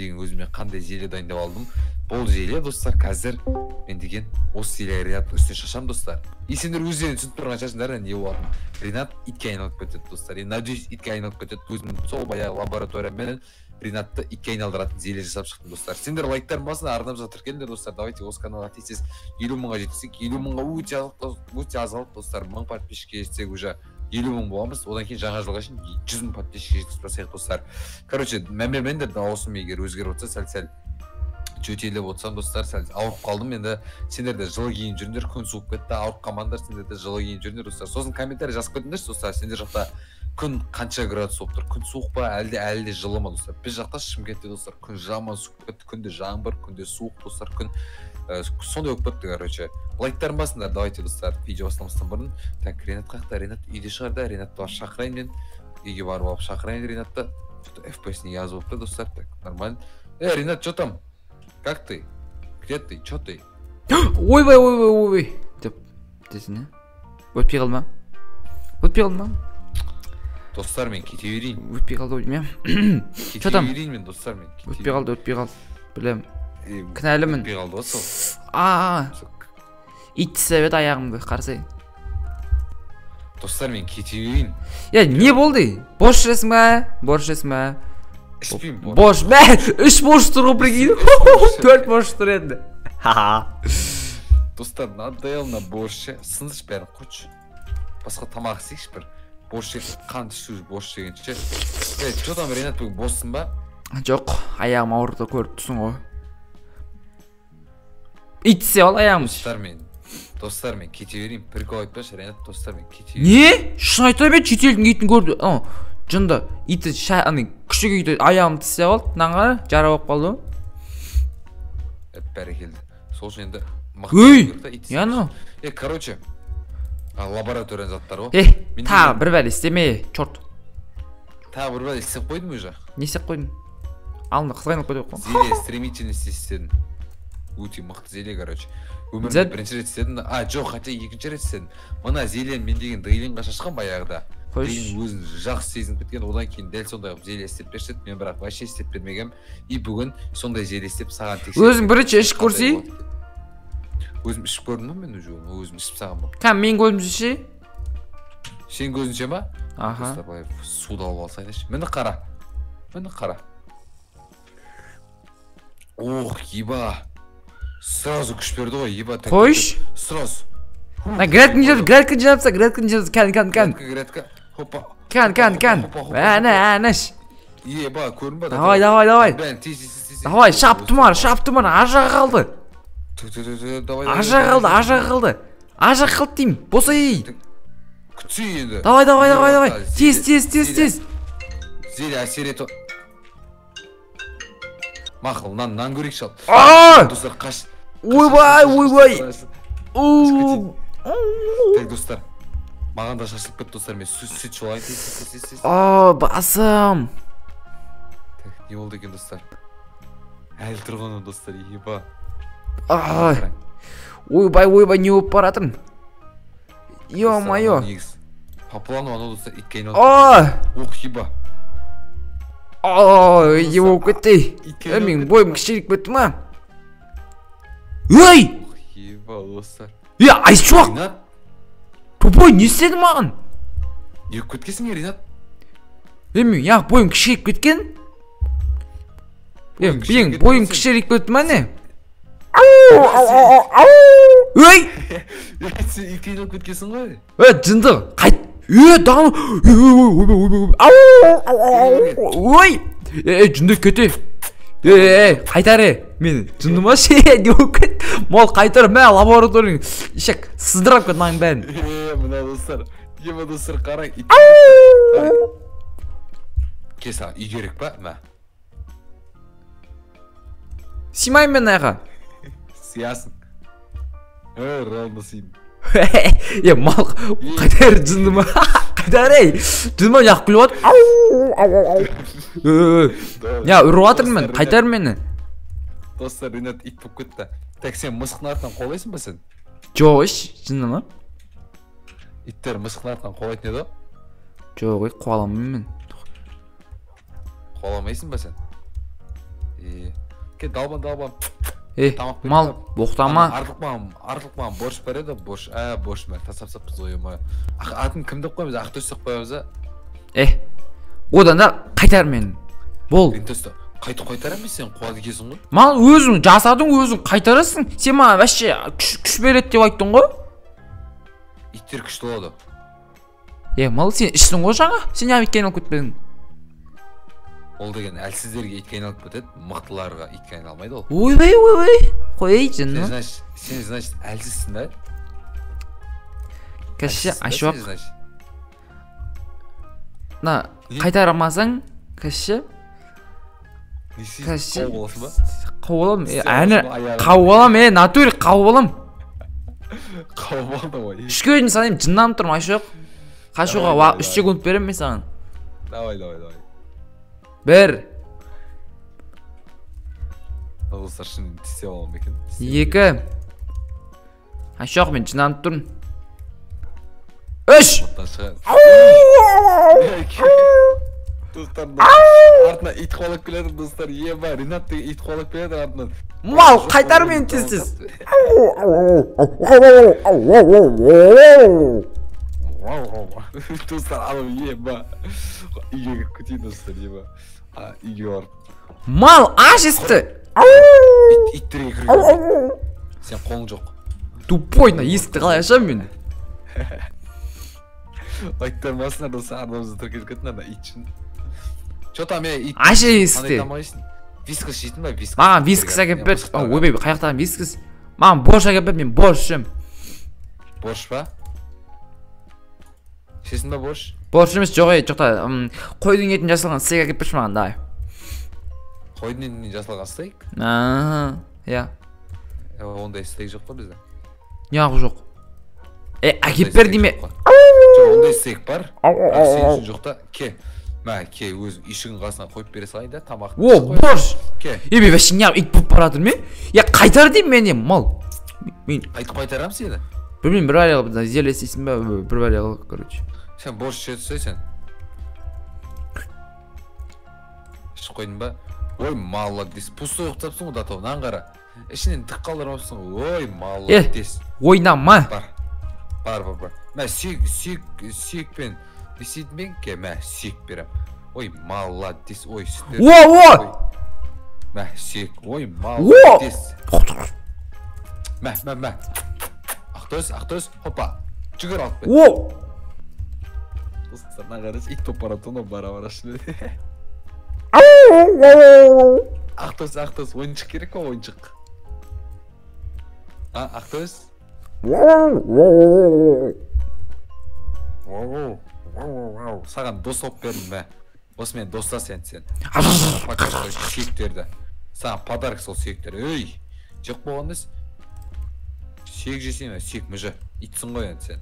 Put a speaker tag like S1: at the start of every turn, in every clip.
S1: деген өзіме қандай желе дайындап алдым. Бұл желе достар қазір мен деген осы желе Ринат үстіне шашам достар. И сендер өздерің түсініп тұрған шығарсыңдар не болатынын. Ринат итке айналып кетеді достар. Я надеюсь, итке айналып кетеді. Өзім сол баяғы лабораториямен Ринатты итке айналдыратын желе жасап шықтым достар. Сендер лайктарың басына ардам жатыр келіңдер достар. Давайте осы каналға тез 50 мыңға жетсек, 50 мыңға өте аз қалды достар. 1000 подписчикке жетсек уже 50 мың боламыз. Одан кейін жаңа жылға шейін 100 мың подписчикке жеткізсек достар. Короче, мен де дауысым егер өзгеріп отырса сәл жөтеліп отырсам достар, сәл ауырып қалдым. Енді сендер де жылы киініп жүріңдер, күн суып кетті, ауырып қалмаңдар, сендер де жылы киініп жүріңдер достар. Сосын комментарий жазып кетіңдерші достар, сендер жақта күн қанша градус болып тұр? Күн суық па, әлде жылы ма достар? Біз жақта Шымкентте достар, күн жаман суып кетті, күнде жаңбыр, күнде суық достар, күн сондай болып кетті, короче. Лайктарын басыңдар, давайте достар, видео бастамастан бұрын. Так, Ринат қақта, Ринат үйде шығарда, Ринатты бар шақырайын мен. Үйге барып алып шақырайын Ринатты. FPS-не yazып алыпты достар, так, нормально. Ринат, что там? Как ты? Где ты? Чё ты?
S2: Ой. Деп, десіне. Өтпей қалма.
S1: Достар, мен кете берейін.
S2: Өтпей қалды ойым,
S1: Кете берейін мен, достар, мен.
S2: Өтпей қалды. Білем. Кінәлімін.
S1: Өтпей қалды осы.
S2: Ит тістеп аяғымды, қарсай.
S1: Достар, мен кете берейін.
S2: Не болды? Бош жүресің ба?
S1: Ішпеймін.
S2: Бош, мә, 3 бош тұр ғой прикинь. 4 бош тұр енді.
S1: Достар, надоел на борще. Сындыршы бәрін қойшы. Басқа тамақ істейікші бір. Борщ қанды ішіп борщ дегенше. Что там, Ринат, бүгін боссың ба?
S2: Жоқ, аяғым ауырды көріп тұрсың ғой. Ит тістеп ал аяғымды.
S1: Достар, мен кете берейін. Прикол айтпашы, Ринат, достар, мен кете берейін.
S2: Не? Шын айта бет, шетелдің итін көрді. Жынды, иті күшік үйді аяғымды тістеп алды. Наңғара, жара болып қалды.
S1: Бәрекелді. Сол үшін енді
S2: яно.
S1: Короче, лаборатория заттар ғой.
S2: Тағы бір бәлі істеме, чорт.
S1: Тағы бір бәлі істеп қойдым уже.
S2: Не істеп қойдың? Алында қызғайнып қойды ғой.
S1: Зеле стремительность істедім. Өте мықты зеле, короче. Өмірімде бірінші рет істедім. Жоқ, хотя екінші рет істедім. Мына зелен мен деген дыйлинға шашқан баяғыда. Дыйлин өзін жақсы сезініп кеткен, одан кейін дәл сондай зеле істеп бершеді. Мен бірақ вообще істеп бермегем. И бүгін сондай зеле істеп саған тексеріп.
S2: Өзің бірінші ішіп көрсей?
S1: Өзім ішіп көрдім мен уже, өзім ішіп саған ба.
S2: Кәм, мен көзімше?
S1: Сен көзінше ма?
S2: Аха.
S1: Суды алып алсайдашы. Мені қара. Ох, еба. Сразу күш берді ғой, еба.
S2: Қойш?
S1: Сразу.
S2: Грядкін жапса, кән.
S1: Грядка. Хопа.
S2: Кән. Әнәш.
S1: Еба, көрін ба?
S2: Давай. Давай, шаптымар, ажа қалды. Ажа қалды дейм, босай.
S1: Күтсей енді.
S2: Давай. Тез.
S1: Зеле әсер еті. Мақыл, нан көрек шал. Достар, қаш.
S2: Ойбай.
S1: Так, достар. Маған да шашылып кетті, достар. Мен сүт шолайын.
S2: Басым.
S1: Так, не болды екен, достар. Әлі тұрғаны, достар, еба.
S2: Ойбай, не болып баратырын? Ё-майо.
S1: Паплану, ана достар, итке айналды. Ох, еба.
S2: Не болып кетті. Мен бойым кішірік бөтті ма? Ой!
S1: Еба, достар.
S2: Айшуақ! Топой, не істеді маған?
S1: Не көткесің, Ринат?
S2: Мен бойым кішірік кеткен? Бойым кішірік бөтті ма не? Ой!
S1: Сен итке айналып кеткесің ғой?
S2: Жынды, қайт! Дағыны! Ой! Жынды кете! Қайтары! Мен жынды ма ше? Не болып кет? Мол қайтары, мә лабораторияң ішек сыздырап кет маңын бәрін.
S1: Мына достар, ема достар қарай. Кеса, үй керек па, мә?
S2: Симайын мен айға.
S1: Сиясың. Рауында сыйым.
S2: Мал қайтар жынды ма? Қайтар жынды ма яқ күліп отыр? Үріп атырмын мен, қайтар мені.
S1: Достар, Ринат ит болып кетті. Так, сен мысықтың артынан қолайсың ба сен?
S2: Жоқ, жынды ма?
S1: Иттер мысықтың артынан қолайтын еді?
S2: Жоқ, қуаламын мен.
S1: Қоламайсың ба сен? Ке далбан. Тамақ
S2: мал
S1: беріп.
S2: боқтама.
S1: Артық маған борыш бар еді, борыш. Борыш мә тасапсаппыз ойыма. Атын кім деп қоямыз? Ақтөс деп қоямыз а?
S2: Одан да қайтар мен. Бол.
S1: Ринтосты қайтар емес сен қуады екенсің ғой.
S2: Мал өзің жасадың, өзің қайтарасың. Сен маған вообще күш береді деп айттың ғой.
S1: Иттер күшті болады.
S2: Мал сен іштің ғой жаңа. Сен неғып итке айналып кетпедің?
S1: Ол деген әлсіздерге итке айналып кетеді, мықтыларға итке айналмайды ол.
S2: Ой. Қой жынны.
S1: Сен значит әлсізсің да?
S2: Кәші ашуақ. На, қайтарамасаң, кәші.
S1: Қау боласың ба?
S2: Қау болам. Әні қау болам, натур қау болам.
S1: Қау болды ғой.
S2: Үшке дейін санайым, жыннанып тұрмын ашуақ. Қашуға 3 секунд берем мен саған.
S1: Давай.
S2: Бір.
S1: Достар шын тістеп аламын бекен.
S2: 2. Ашуақ мен жыннанып тұрмын. 3.
S1: Достар артына ит қуалап келеді достар. Еба Ринат деген ит қуалап келеді артынан.
S2: Мал қайтар мен тезсіз.
S1: Достар алып еба. Үйге кеп кетейін достар еба. Үйге барып.
S2: Мал аш есікті.
S1: Иттерге кірген. Сен қолың жоқ.
S2: Тупой на есікті қалай ашам мен?
S1: Айттармасыңдар достар арнамызды тіркеліп кеттіңдер да ит үшін. Чо там ит?
S2: Аша есікті.
S1: Вискас жейтін ба?
S2: Маған вискас әкеп бер. Ойбай қаяқтаған вискас. Маған борщ әкеп бер, мен борщ ішем.
S1: Борщ ба? Ішесің ба борщ?
S2: Борщ емес жоқта қойдың етін жасалған стейк әкеп берші маған давай.
S1: Қойдың етінен жасалған стейк?
S2: Иә.
S1: Ондай стейк жоқ па бізде?
S2: Неғып жоқ? Әкеп бер дейме.
S1: Ондай стейк бар. Сен үшін жоқ та. Ке. Ке өзің үйшігін қасына қойып бере салайын да тамақты.
S2: Борщ. Ебе вообще неғып ит болып баратыр мен? Қайтар дейм мен мал.
S1: Айтып қайтарам сені?
S2: Білмеймін, бір арияға зеле істейсің ба, бір арияға, короче.
S1: Сен борщ іше түсей сен. Ішіп қойдың ба? Ой, молодец. Пустой ұқтапсың ғой датауынан қара. Ішінен тік қалдырмапсың ғой. Ой, молодец.
S2: Ойнама.
S1: Бар. Мә сүйекпен бесейді мен ке, мә сүйек берем. Ой, молодец. Ой, сүттер. Мә сүйек. Ой, молодец. Мә. Ақтөз, хопа. Жүгір алып бет. Достарына қараш, ит топ баратуына бара шыны. Ақтөз, ойыншық керек па, ойыншық? Ақтөз? Саған дос оп бердім бә. Осымен достас сен. Покажи сүйектерді. Саған подарок сол сүйектер. Өй, жоқ болғандыз. Сүйек жесейме, сүйек мүжі. Итсің ғой енді сен.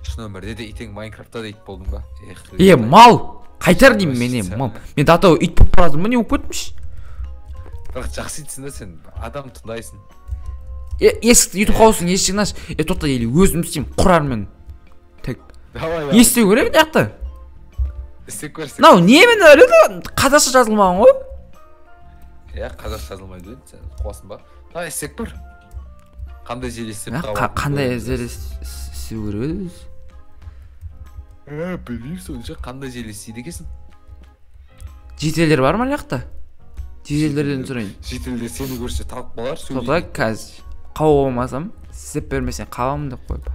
S1: Шын өмірде де итең Майнкрафтта да ит болдың ба?
S2: Мал! Қайтар деймін мен мал. Мен датау ит болып барадым ба, не болып кетміш?
S1: Бірақ жақсы итсің да сен, адам тыңдайсың.
S2: Есікті ютіп қауысың, есігін аш. Тоқта елі өзім істеймін, құрар мен. Не істеу керек яқты?
S1: Істеп көрсек.
S2: Нау, не мен өледі? Қазақша жазылмаған ғой?
S1: Қазақша жазылмайды өйді, сен қуасың ба? Істеп көр. Қандай жел істеп
S2: қандай жел істеу керек өз?
S1: Білмеймін сонша қандай жел істейді екесің?
S2: Жетелдер бар ма яқта? Жетелдерден сұрайын.
S1: Жетелдер сені көрсе талып қалар сөйлейді.
S2: Тоқта қазір қау болмасам, істеп бермесен қаламын деп қойып.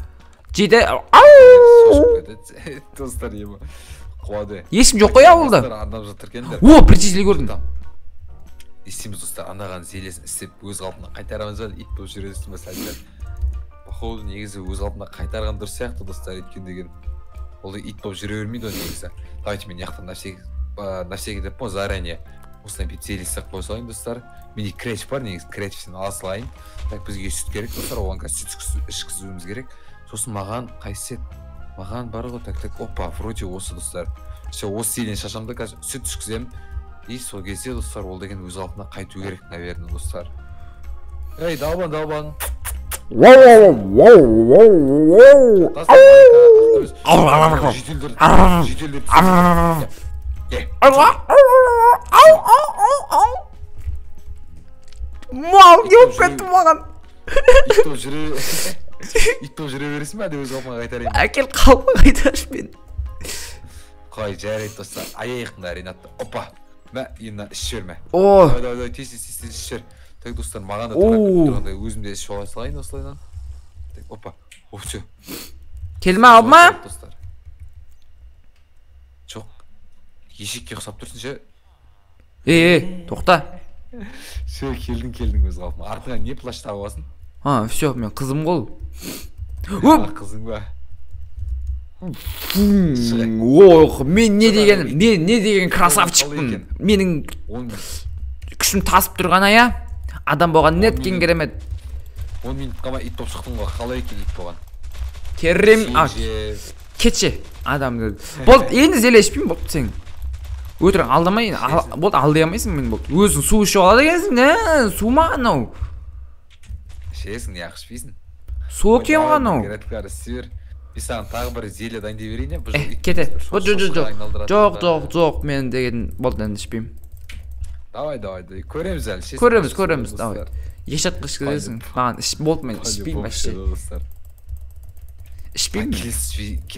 S2: Жетел...
S1: Достар ема. Қуады.
S2: Ешім жоқ қой ауылда.
S1: Адам жатыр кендер.
S2: Бір жетелі көрдім.
S1: Істейміз достар, анаған зелесін істеп өз қалпына қайтарамыз ба, ит болып жүресің ба сәлдер. Походу негізі өз қалпына қайтарған дұрыс сияқты достар, еткен деген. Ол ит болып жүре бермейді ол негізі. Давайте мен яқтан навсеге деп қой заранее. Осыдан бет зелесіп қой салайын достар. Менде креч бар негізі, кречсін ала салайын. Так бізге сүт керек достар, оған қазір сүт ішкізуіміз керек. Сосын маған қайсет? Маған бар ғой, так, опа, вроде осы достар. Осы елен шашамды қазір сүт ішкізем. И сол кезде достар, ол деген өз қалпына қайту керек, наверное, достар. Эй, далбан.
S2: Мал не болып кетті маған.
S1: ит болып жүре ит болып жүре бересің ба деп өз қалпыңа қайтарайын.
S2: Әкел қалпы қайтаршы мен.
S1: Қой жарайды достар. Аяйықында Ринатты. Опа. Мә енді ішіп жіберме.
S2: О,
S1: Давай тез ішіп жібер. Так достар маған да тұрғандай өзімде ішіп ала салайын осылайдан. Так опа. Все.
S2: келме алма.
S1: Достар. Жоқ. Ешекке ұқсап тұрсың ше.
S2: Тоқта.
S1: Все келдің өз қалпыңа. Артыңа не плащ тағып аласың?
S2: Все, мен қызым ғой.
S1: Қызың ба?
S2: Ох, мен не деген красавчикпін. Менің күшім тасып тұрған ая. Адам болған неткен керемет.
S1: 10 минутқа ма ит болып шықтың ғой. Қалай екен ит болған?
S2: Керем, кетші адамды. Болды, енді зелешпеймін болды сен. Өтірік алдамай, болды алдай алмайсың мен болды. Өзің су ішіп алады екенсің, не? Су ма анау?
S1: Ішесің, не ақ ішпейсің?
S2: Су екен анау.
S1: Мен саған тағы бір зеле дайындап берейін.
S2: Кете. Жоқ, мен деген болды енді ішпеймін.
S1: Давай, көреміз әлі.
S2: Көреміз, давай. Ешатқа ішкізесің. Маған болды мен ішпеймін. Ішпеймін.